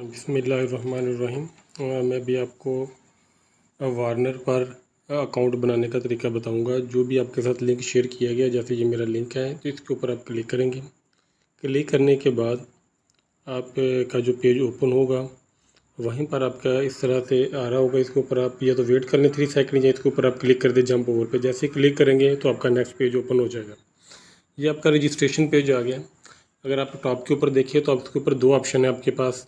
बिस्मिल्लाहिर्रहमानिर्रहीम। मैं भी आपको वार्नर पर अकाउंट बनाने का तरीका बताऊंगा। जो भी आपके साथ लिंक शेयर किया गया, जैसे ये मेरा लिंक है तो इसके ऊपर आप क्लिक करेंगे। क्लिक करने के बाद आपका जो पेज ओपन होगा वहीं पर आपका इस तरह से आ रहा होगा। इसके ऊपर आप या तो वेट कर लें 3 सेकंड, या इसके ऊपर आप क्लिक कर दें जंप ओवर पे। जैसे ही क्लिक करेंगे तो आपका नेक्स्ट पेज ओपन हो जाएगा। ये आपका रजिस्ट्रेशन पेज आ गया। अगर आप टॉप के ऊपर देखिए तो आपके ऊपर 2 ऑप्शन है आपके पास,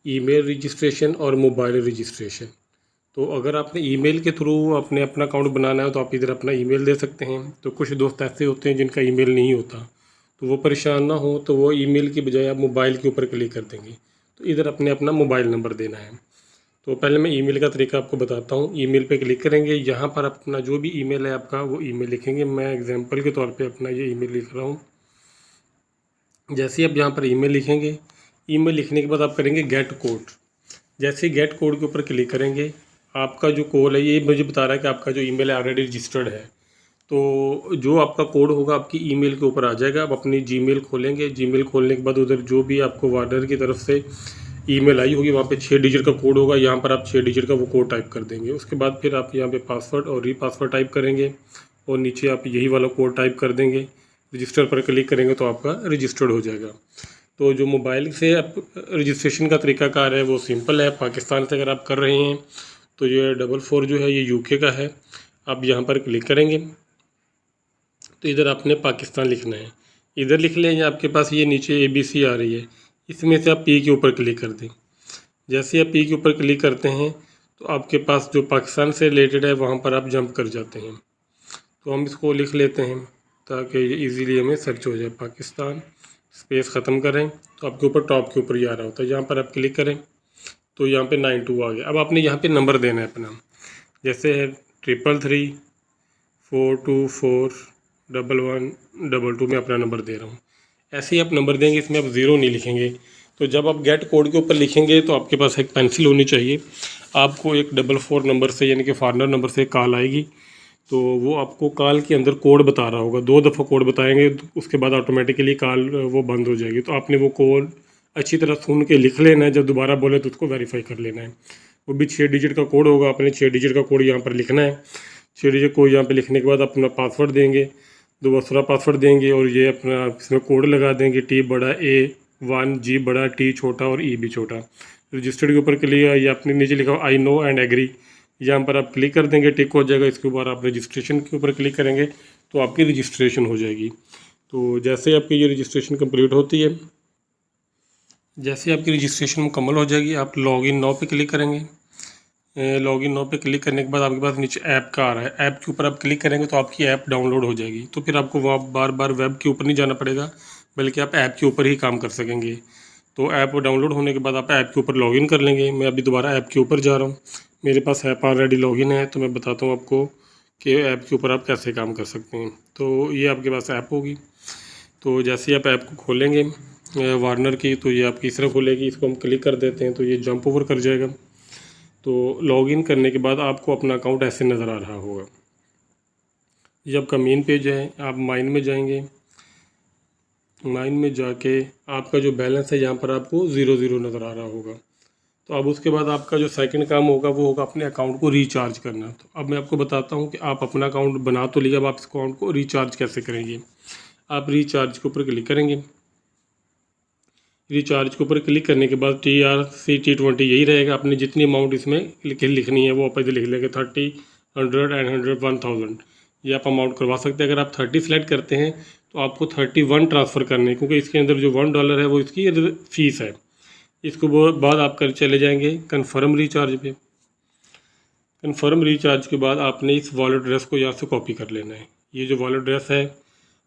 ईमेल रजिस्ट्रेशन और मोबाइल रजिस्ट्रेशन। तो अगर आपने ईमेल के थ्रू आपने अपना अकाउंट बनाना है तो आप इधर अपना ईमेल दे सकते हैं। तो कुछ दोस्त ऐसे होते हैं जिनका ईमेल नहीं होता, तो वो परेशान ना हो, तो वो ईमेल की बजाय आप मोबाइल के ऊपर क्लिक कर देंगे। तो इधर अपने अपना मोबाइल नंबर देना है। तो पहले मैं ईमेल का तरीका आपको बताता हूँ। ईमेल पे क्लिक करेंगे, यहाँ पर अपना जो भी ईमेल है आपका वो ईमेल लिखेंगे। मैं एग्जांपल के तौर पे अपना ये ईमेल लिख रहा हूँ। जैसे ही आप यहाँ पर ईमेल लिखेंगे, ईमेल लिखने के बाद आप करेंगे गेट कोड। जैसे ही गेट कोड के ऊपर क्लिक करेंगे, आपका जो कोड है ये मुझे बता रहा है कि आपका जो ईमेल है ऑलरेडी रजिस्टर्ड है। तो जो आपका कोड होगा आपकी ईमेल के ऊपर आ जाएगा। आप अपनी जीमेल खोलेंगे, जीमेल खोलने के बाद उधर जो भी आपको वार्डर की तरफ से ईमेल आई होगी वहाँ पे 6 डिजिट का कोड होगा। यहाँ पर आप 6 डिजिट का वो कोड टाइप कर देंगे। उसके बाद फिर आप यहाँ पे पासवर्ड और रीपासवर्ड टाइप करेंगे और नीचे आप यही वाला कोड टाइप कर देंगे। रजिस्टर पर क्लिक करेंगे तो आपका रजिस्टर्ड हो जाएगा। तो जो मोबाइल से आप रजिस्ट्रेशन का तरीकाकार है वो सिंपल है। पाकिस्तान से अगर आप कर रहे हैं तो ये 44 जो है ये यूके का है। आप यहाँ पर क्लिक करेंगे तो इधर आपने पाकिस्तान लिखना है। इधर लिख लें या आपके पास ये नीचे ABC आ रही है, इसमें से आप P के ऊपर क्लिक कर दें। जैसे आप P के ऊपर क्लिक करते हैं तो आपके पास जो पाकिस्तान से रिलेटेड है वहाँ पर आप जंप कर जाते हैं। तो हम इसको लिख लेते हैं ताकि ये ईज़िली हमें सर्च हो जाए। पाकिस्तान स्पेस ख़त्म करें तो आपके ऊपर टॉप के ऊपर ही आ रहा होता है। यहाँ पर आप क्लिक करें तो यहाँ पे 92 आ गया। अब आपने यहाँ पे नंबर देना है अपना, जैसे है 333 424 1112 में अपना नंबर दे रहा हूँ। ऐसे ही आप नंबर देंगे, इसमें आप ज़ीरो नहीं लिखेंगे। तो जब आप गेट कोड के ऊपर लिखेंगे तो आपके पास एक पेंसिल होनी चाहिए। आपको एक 44 नंबर से यानी कि फॉरनर नंबर से कॉल आएगी, तो वो आपको कॉल के अंदर कोड बता रहा होगा। 2 दफ़ा कोड बताएंगे तो उसके बाद ऑटोमेटिकली कॉल वो बंद हो जाएगी। तो आपने वो कोड अच्छी तरह सुन के लिख लेना है। जब दोबारा बोले तो उसको वेरीफाई कर लेना है। वो भी 6 डिजिट का कोड होगा। आपने 6 डिजिट का कोड यहाँ पर लिखना है। 6 डिजिट कोड यहाँ पर लिखने के बाद अपना पासवर्ड देंगे, दूसरा पासवर्ड देंगे और ये अपना इसमें कोड लगा देंगे। T बड़ा A1, G बड़ा, T छोटा और E भी छोटा। रजिस्टर्ड के ऊपर क्लिक, ये आपने नीचे लिखा आई नो एंड एग्री, यहाँ पर आप क्लिक कर देंगे, टिक हो जाएगा। इसके ऊपर आप रजिस्ट्रेशन के ऊपर क्लिक करेंगे तो आपकी रजिस्ट्रेशन हो जाएगी। तो जैसे आपकी ये रजिस्ट्रेशन कंप्लीट होती है, जैसे आपकी रजिस्ट्रेशन मुकम्मल हो जाएगी, आप लॉगिन नाउ पे क्लिक करेंगे। लॉगिन नाउ पे क्लिक करने के बाद आपके पास नीचे ऐप का आ रहा है, ऐप के ऊपर आप क्लिक करेंगे तो आपकी ऐप डाउनलोड हो जाएगी। तो फिर आपको वहाँ बार बार वेब के ऊपर नहीं जाना पड़ेगा, बल्कि आप ऐप के ऊपर ही काम कर सकेंगे। तो ऐप डाउनलोड होने के बाद आप ऐप के ऊपर लॉगिन कर लेंगे। मैं अभी दोबारा ऐप के ऊपर जा रहा हूँ, मेरे पास ऐप ऑलरेडी लॉगिन है, तो मैं बताता हूँ आपको कि ऐप के ऊपर आप कैसे काम कर सकते हैं। तो ये आपके पास ऐप होगी। तो जैसे ही आप ऐप को खोलेंगे वार्नर की, तो ये आपकी इस तरह खुलेगी। इसको हम क्लिक कर देते हैं तो ये जंप ओवर कर जाएगा। तो लॉगिन करने के बाद आपको अपना अकाउंट ऐसे नज़र आ रहा होगा। ये आपका मेन पेज है। आप माइन में जाएंगे, माइन में जाके आपका जो बैलेंस है यहाँ पर आपको 0 नज़र आ रहा होगा। तो अब उसके बाद आपका जो सेकंड काम होगा वो होगा अपने अकाउंट को रिचार्ज करना। तो अब मैं आपको बताता हूँ कि आप अपना अकाउंट बना तो लिया, अब आप इस अकाउंट को रिचार्ज कैसे करेंगे। आप रिचार्ज के ऊपर क्लिक करेंगे। रिचार्ज के ऊपर क्लिक करने के बाद TRC T20 यही रहेगा। आपने जितनी अमाउंट इसमें लिखनी है वो आप इधर लिख लेंगे, 30, 100 एंड 100, 1000। ये आप अमाउंट करवा सकते हैं। अगर आप 30 सेलेक्ट करते हैं तो आपको 31 ट्रांसफ़र करने हैं, क्योंकि इसके अंदर जो $1 है वो इसकी फ़ीस है। इसको बाद आप कर चले जाएंगे कन्फर्म रिचार्ज पे। कन्फर्म रिचार्ज के बाद आपने इस वॉलेट एड्रेस को यहाँ से कॉपी कर लेना है। ये जो वॉलेट एड्रेस है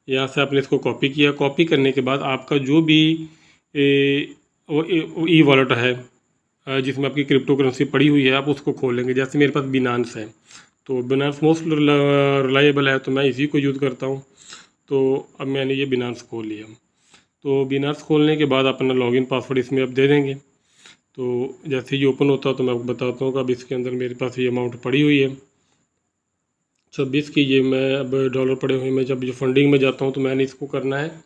यहाँ से आपने इसको कॉपी किया। कॉपी करने के बाद आपका जो भी ई वॉलेट है जिसमें आपकी क्रिप्टो करेंसी पड़ी हुई है, आप उसको खोलेंगे। जैसे मेरे पास बिनांस है, तो बिनांस मोस्ट रिलायबल है तो मैं इसी को यूज़ करता हूँ। तो अब मैंने ये बिनांस खोल लिया। तो बिनांस खोलने के बाद अपना लॉगिन पासवर्ड इसमें आप दे देंगे। तो जैसे ही ओपन होता है तो मैं आपको बताता हूँ कि अब इसके अंदर मेरे पास ये अमाउंट पड़ी हुई है 26 की। ये मैं अब डॉलर पड़े हुए, मैं जब ये फंडिंग में जाता हूँ तो मैंने इसको करना है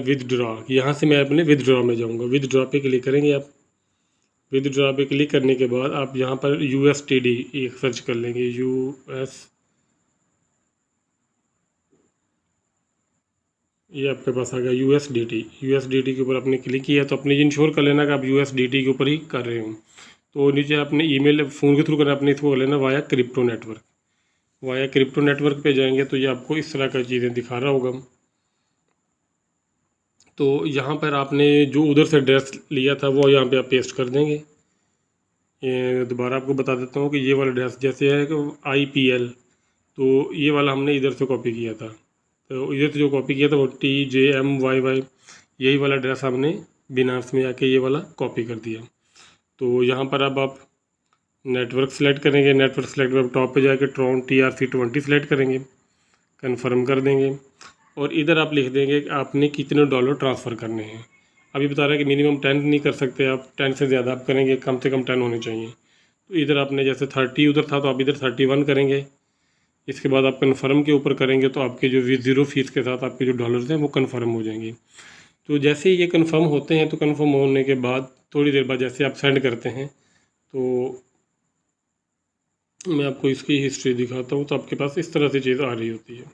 विदड्रॉ। यहाँ से मैं अपने विदड्रॉ में जाऊँगा। विदड्रॉ पे क्लिक करेंगे आप। विदड्रॉ पे क्लिक करने के बाद आप यहाँ पर USDT एक सर्च कर लेंगे। ये आपके पास आ गया USDT के ऊपर आपने क्लिक किया तो अपने इंश्योर कर लेना कि आप USDT के ऊपर ही कर रहे हो। तो नीचे आपने ईमेल फ़ोन के थ्रू करना, अपने इसको कर लेना वाया क्रिप्टो नेटवर्क पे जाएंगे तो ये आपको इस तरह का चीज़ें दिखा रहा होगा। तो यहाँ पर आपने जो उधर से एड्रेस लिया था वो यहाँ पे आप पेस्ट कर देंगे। ये दोबारा आपको बता देता हूँ कि ये वाला एड्रेस जैसे है कि IPL, तो ये वाला हमने इधर से कॉपी किया था। तो इधर से जो कॉपी किया था वो TJMYY यही वाला एड्रेस हमने बिनास में आके ये वाला कॉपी कर दिया। तो यहाँ पर अब आप नेटवर्क सेलेक्ट करेंगे। नेटवर्क सेलेक्ट पर टॉप पे जाके ट्रॉन TRC20 सेलेक्ट करेंगे, कन्फर्म कर देंगे और इधर आप लिख देंगे कि आपने कितने डॉलर ट्रांसफ़र करने हैं। अभी बता रहा है कि मिनिमम 10 नहीं कर सकते आप, 10 से ज़्यादा आप करेंगे, कम से कम 10 होने चाहिए। तो इधर आपने जैसे 30 उधर था तो आप इधर 31 करेंगे। इसके बाद आप कन्फर्म के ऊपर करेंगे तो आपके जो ज़ीरो फीस के साथ आपके जो डॉलर्स हैं वो कन्फर्म हो जाएंगे। तो जैसे ही ये कन्फर्म होते हैं तो कन्फर्म होने के बाद थोड़ी देर बाद जैसे आप सेंड करते हैं तो मैं आपको इसकी हिस्ट्री दिखाता हूँ। तो आपके पास इस तरह से चीज़ आ रही होती है।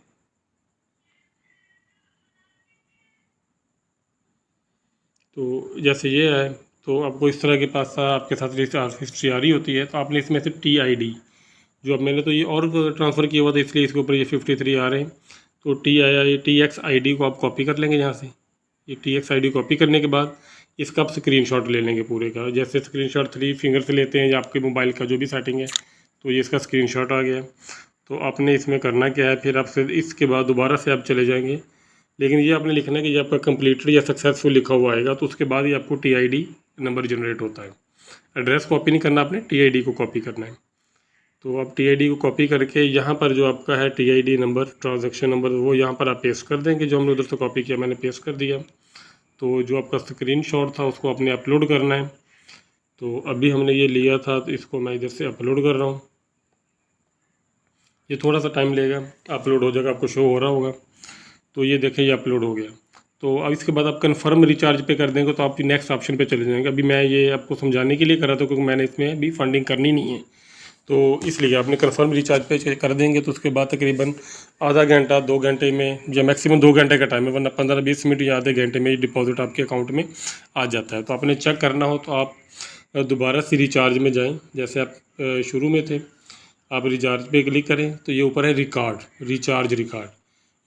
तो जैसे ये है तो आपको इस तरह के पास आपके साथ हिस्ट्री आ रही होती है। तो आपने इसमें से TID जो अब मैंने तो ये और ट्रांसफ़र किया हुआ था इसलिए इसके ऊपर ये 53 आ रहे हैं। तो TXID को आप कॉपी कर लेंगे यहाँ से। ये TXID कॉपी करने के बाद इसका आप स्क्रीनशॉट ले लेंगे पूरे का। जैसे स्क्रीनशॉट 3 फिंगर से लेते हैं या आपके मोबाइल का जो भी सेटिंग है, तो ये इसका स्क्रीनशॉट आ गया। तो आपने इसमें करना क्या है, फिर आपसे इसके बाद दोबारा से आप चले जाएंगे, लेकिन ये आपने लिखना है कि जब आपका कम्प्लीटेड या सक्सेसफुल लिखा हुआ आएगा तो उसके बाद ही आपको TID नंबर जनरेट होता है। एड्रेस कॉपी नहीं करना, आपने TID को कॉपी करना है। तो आप TID को कॉपी करके यहाँ पर जो आपका है TID नंबर, ट्रांजैक्शन नंबर, वो यहाँ पर आप पेस्ट कर देंगे। जो हमने उधर से कॉपी किया मैंने पेस्ट कर दिया। तो जो आपका स्क्रीनशॉट था उसको आपने अपलोड करना है। तो अभी हमने ये लिया था तो इसको मैं इधर से अपलोड कर रहा हूँ। ये थोड़ा सा टाइम लेगा, अपलोड हो जाएगा, आपको शो हो रहा होगा। तो ये देखें ये अपलोड हो गया। तो अब इसके बाद आप कन्फर्म रिचार्ज पे कर देंगे तो आप नेक्स्ट ऑप्शन पे चले जाएंगे। अभी मैं ये आपको समझाने के लिए कर रहा था क्योंकि मैंने इसमें अभी फंडिंग करनी नहीं है, तो इसलिए आपने कन्फर्म रिचार्ज पे कर देंगे। तो उसके बाद तकरीबन आधा घंटा 2 घंटे में या मैक्सिमम 2 घंटे का टाइम है, वरना 15-20 मिनट या आधे घंटे में ये डिपॉजिट आपके अकाउंट में आ जाता है। तो आपने चेक करना हो तो आप दोबारा से रिचार्ज में जाएँ। जैसे आप शुरू में थे, आप रिचार्ज पे क्लिक करें तो ये ऊपर है रिचार्ज रिकॉर्ड।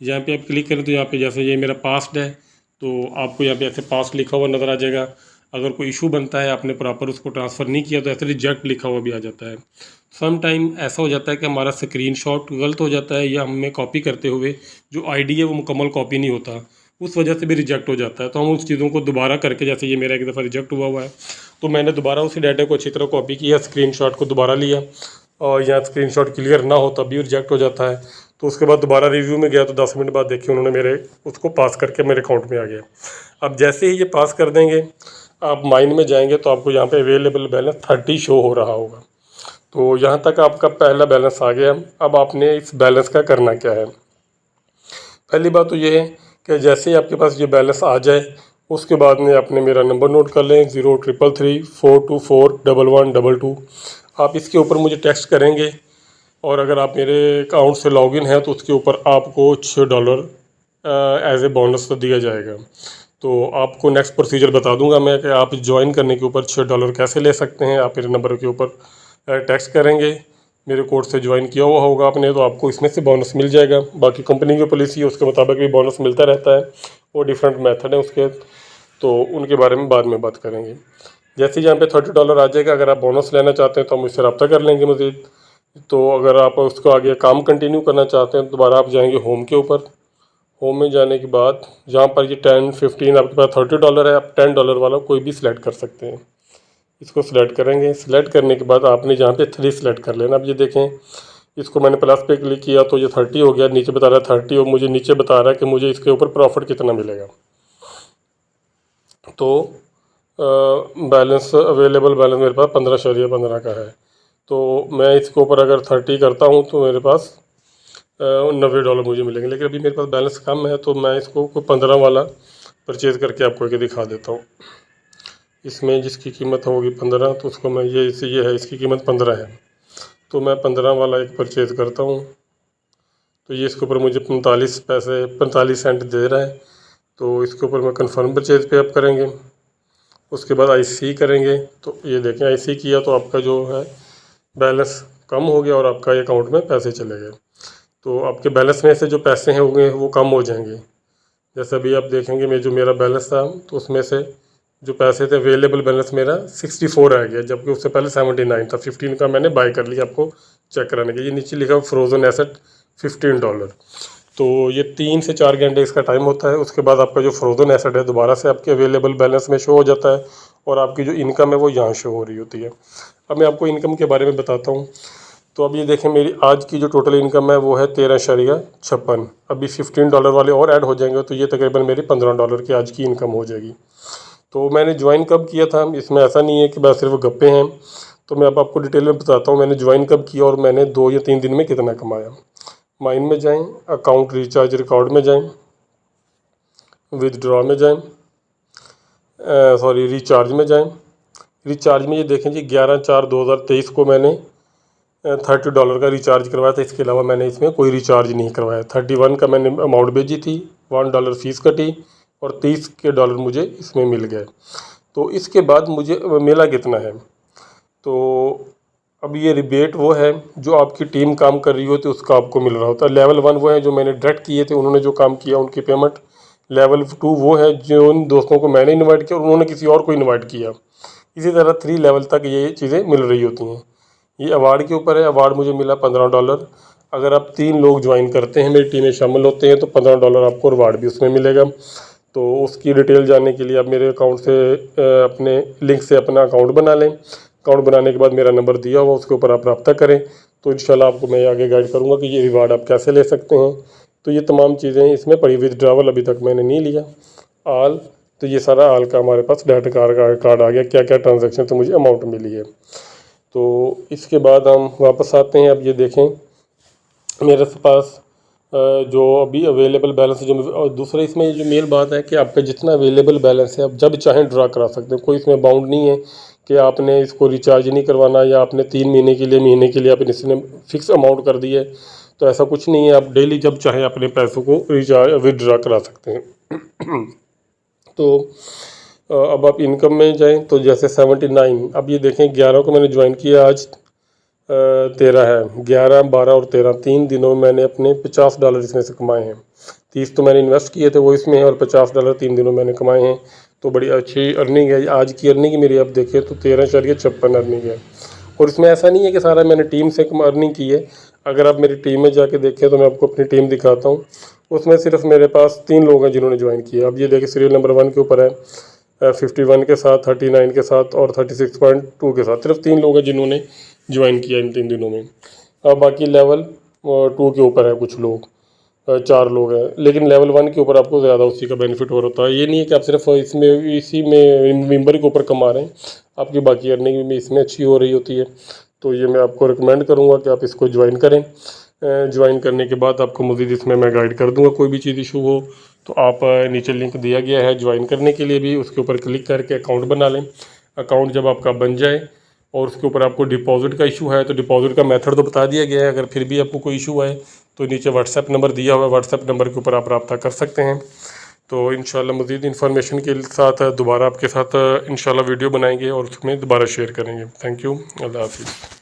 यहाँ पे आप क्लिक करें तो यहाँ पे जैसे ये मेरा पास्ट है तो आपको यहाँ पे ऐसे पास्ट लिखा हुआ नज़र आ जाएगा। अगर कोई इशू बनता है, आपने प्रॉपर उसको ट्रांसफ़र नहीं किया तो ऐसे रिजेक्ट लिखा हुआ भी आ जाता है। सम टाइम ऐसा हो जाता है कि हमारा स्क्रीनशॉट गलत हो जाता है या हमें कॉपी करते हुए जो ID है वो मुकम्मल कॉपी नहीं होता, उस वजह से भी रिजेक्ट हो जाता है। तो हम उस चीज़ों को दोबारा करके, जैसे ये मेरा एक दफ़ा रिजेक्ट हुआ है तो मैंने दोबारा उसी डाटा को अच्छी तरह कॉपी किया, स्क्रीनशॉट को दोबारा लिया और यहाँ स्क्रीनशॉट क्लियर ना हो तब भी रिजेक्ट हो जाता है। तो उसके बाद दोबारा रिव्यू में गया तो 10 मिनट बाद देखिए उन्होंने मेरे उसको पास करके मेरे अकाउंट में आ गया। अब जैसे ही ये पास कर देंगे आप माइन में जाएंगे तो आपको यहाँ पे अवेलेबल बैलेंस 30 शो हो रहा होगा। तो यहाँ तक आपका पहला बैलेंस आ गया। अब आपने इस बैलेंस का करना क्या है। पहली बात तो ये है कि जैसे ही आपके पास ये बैलेंस आ जाए उसके बाद में आपने मेरा नंबर नोट कर लें 0333424112। आप इसके ऊपर मुझे टेक्स्ट करेंगे और अगर आप मेरे अकाउंट से लॉगिन है तो उसके ऊपर आपको $6 एज ए बोनस तो दिया जाएगा। तो आपको नेक्स्ट प्रोसीजर बता दूंगा मैं कि आप ज्वाइन करने के ऊपर $6 कैसे ले सकते हैं। आप मेरे नंबर के ऊपर टेक्स्ट करेंगे, मेरे कोड से ज्वाइन किया हुआ होगा आपने, तो आपको इसमें से बोनस मिल जाएगा। बाकी कंपनी की पॉलिसी है उसके मुताबिक भी बोनस मिलता रहता है, वो डिफरेंट मेथड है उसके, तो उनके बारे में बाद में बात करेंगे। जैसे यहाँ पे $30 आ जाएगा, अगर आप बोनस लेना चाहते हैं तो हम मुझसे रब्ता कर लेंगे मज़ीद। तो अगर आप उसको आगे काम कंटिन्यू करना चाहते हैं तो दोबारा आप जाएंगे होम के ऊपर। होम में जाने के बाद जहाँ पर ये 10-15 आपके पास $30 है, आप $10 वाला कोई भी सिलेक्ट कर सकते हैं। इसको सिलेक्ट करेंगे, सिलेक्ट करने के बाद आपने जहाँ पे 3 सिलेक्ट कर लेना। अब ये देखें इसको मैंने प्लस पे क्लिक किया तो ये 30 हो गया, नीचे बता रहा है 30 और मुझे नीचे बता रहा है कि मुझे इसके ऊपर प्रॉफिट कितना मिलेगा। तो बैलेंस अवेलेबल बैलेंस मेरे पास 15.15 का है। तो मैं इसके ऊपर अगर 30 करता हूँ तो मेरे पास $90 मुझे मिलेंगे, लेकिन अभी मेरे पास बैलेंस कम है तो मैं इसको कोई 15 वाला परचेज़ करके आपको एक दिखा देता हूँ। इसमें जिसकी कीमत होगी 15, तो उसको मैं ये है, इसकी कीमत 15 है, तो मैं 15 वाला एक परचेज़ करता हूँ। तो ये इसके ऊपर मुझे 45 सेंट दे रहा है। तो इसके ऊपर मैं कन्फर्म परचेज़ पे आप करेंगे। उसके बाद IC करेंगे। तो ये देखें IC किया तो आपका जो है बैलेंस कम हो गया और आपका अकाउंट में पैसे चले गए। तो आपके बैलेंस में से जो पैसे हैं होंगे वो कम हो जाएंगे। जैसे अभी आप देखेंगे मेरा बैलेंस था, तो उसमें से जो पैसे थे अवेलेबल बैलेंस मेरा 64 रह गया, जबकि उससे पहले 79 था। 15 का मैंने बाय कर लिया आपको चेक कराने के। ये नीचे लिखा फ्रोज़न एसेट $15। तो ये 3 से 4 घंटे इसका टाइम होता है। उसके बाद आपका जो फ्रोज़न एसेट है दोबारा से आपके अवेलेबल बैलेंस में शो हो जाता है और आपकी जो इनकम है वो यहाँ शो हो रही होती है। अब मैं आपको इनकम के बारे में बताता हूँ। तो अब ये देखें, मेरी आज की जो टोटल इनकम है वो है $13.56। अभी $15 वाले और ऐड हो जाएंगे, तो ये तकरीबन मेरी $15 की आज की इनकम हो जाएगी। तो मैंने ज्वाइन कब किया था, इसमें ऐसा नहीं है कि बस सिर्फ गप्पे हैं। तो मैं अब आपको डिटेल में बताता हूँ मैंने ज्वाइन कब किया और मैंने 2 या 3 दिन में कितना कमाया। माइन में जाएं, अकाउंट रिचार्ज रिकॉर्ड में जाएं, विदड्रॉ में जाएं, रिचार्ज में जाएं। रिचार्ज में ये देखें जी 11/4/2023 को मैंने $30 का रिचार्ज करवाया था। इसके अलावा मैंने इसमें कोई रिचार्ज नहीं करवाया। 31 का मैंने अमाउंट भेजी थी, $1 फीस कटी और $30 मुझे इसमें मिल गए। तो इसके बाद मुझे मिला कितना है, तो अब ये रिबेट वो है जो आपकी टीम काम कर रही होती है उसका आपको मिल रहा होता है। लेवल 1 वो है जो मैंने डायरेक्ट किए थे, उन्होंने जो काम किया उनकी पेमेंट। लेवल 2 वो है जो उन दोस्तों को मैंने इनवाइट किया और उन्होंने किसी और को इनवाइट किया। इसी तरह 3 लेवल तक ये चीज़ें मिल रही होती हैं। ये अवार्ड के ऊपर है। अवार्ड मुझे मिला $15। अगर आप 3 लोग ज्वाइन करते हैं, मेरी टीम में शामिल होते हैं, तो $15 आपको अवार्ड भी उसमें मिलेगा। तो उसकी डिटेल जानने के लिए आप मेरे अकाउंट से अपने लिंक से अपना अकाउंट बना लें। अकाउंट बनाने के बाद मेरा नंबर दिया हुआ उसके ऊपर आप रब्ता करें, तो इंशाल्लाह आपको मैं आगे गाइड करूँगा कि ये रिवार्ड आप कैसे ले सकते हैं। तो ये तमाम चीज़ें इसमें पड़ी। विदड्रॉवल अभी तक मैंने नहीं लिया। आल, तो ये सारा आल का हमारे पास डेबिट कार्ड आ गया, क्या क्या ट्रांजैक्शन से मुझे अमाउंट मिली है। तो इसके बाद हम वापस आते हैं। अब ये देखें मेरे पास जो अभी अवेलेबल बैलेंस है, जो दूसरा इसमें जो मेन बात है कि आपका जितना अवेलेबल बैलेंस है आप जब चाहें ड्रा करा सकते हैं। कोई इसमें बाउंड नहीं है कि आपने इसको रिचार्ज नहीं करवाना या आपने 3 महीने के लिए आपने इसने फ़िक्स अमाउंट कर दी है। तो ऐसा कुछ नहीं है, आप डेली जब चाहें अपने पैसों को विदड्रा करा सकते हैं। तो अब आप इनकम में जाएं तो जैसे 79, अब ये देखें 11 को मैंने ज्वाइन किया, आज 13 है। 11, 12 और 13 3 दिनों में मैंने अपने $50 इसमें से कमाए हैं। 30 तो मैंने इन्वेस्ट किए थे वो इसमें है और $50 3 दिनों मैंने कमाए हैं। तो बड़ी अच्छी अर्निंग है। आज की अर्निंग मेरी आप देखें तो 13.56 अर्निंग है। और इसमें ऐसा नहीं है कि सारा मैंने टीम से अर्निंग की है। अगर आप मेरी टीम में जाके देखें तो मैं आपको अपनी टीम दिखाता हूँ। उसमें सिर्फ मेरे पास 3 लोग हैं जिन्होंने ज्वाइन किया। अब ये देखिए सीरियल नंबर 1 के ऊपर है 51 के साथ, 39 के साथ और 36.2 के साथ। सिर्फ 3 लोग हैं जिन्होंने ज्वाइन किया इन 3 दिनों में। अब बाकी लेवल 2 के ऊपर है कुछ लोग, 4 लोग हैं। लेकिन लेवल 1 के ऊपर आपको ज़्यादा उसी का बेनिफिट हो रहा है। ये नहीं है कि आप सिर्फ इसी में मेंबर के ऊपर कमा रहे हैं, आपकी बाकी अर्निंग भी इसमें अच्छी हो रही होती है। तो ये मैं आपको रिकमेंड करूँगा कि आप इसको ज्वाइन करें। ज्वाइन करने के बाद आपको मज़ीद इसमें मैं गाइड कर दूँगा। कोई भी चीज़ इशू हो तो आप नीचे लिंक दिया गया है ज्वाइन करने के लिए भी, उसके ऊपर क्लिक करके अकाउंट बना लें। अकाउंट जब आपका बन जाए और उसके ऊपर आपको डिपॉजिट का इशू है तो डिपॉजिट का मेथड तो बता दिया गया है। अगर फिर भी आपको कोई इशू है तो नीचे व्हाट्सएप नंबर दिया हुआ है, व्हाट्सएप नंबर के ऊपर आप रब्ता कर सकते हैं। तो इंशाल्लाह मज़ीद इन्फॉर्मेशन के साथ दोबारा आपके साथ इंशाल्लाह वीडियो बनाएंगे और उसमें दोबारा शेयर करेंगे। थैंक यू, अल्लाह हाफिज़।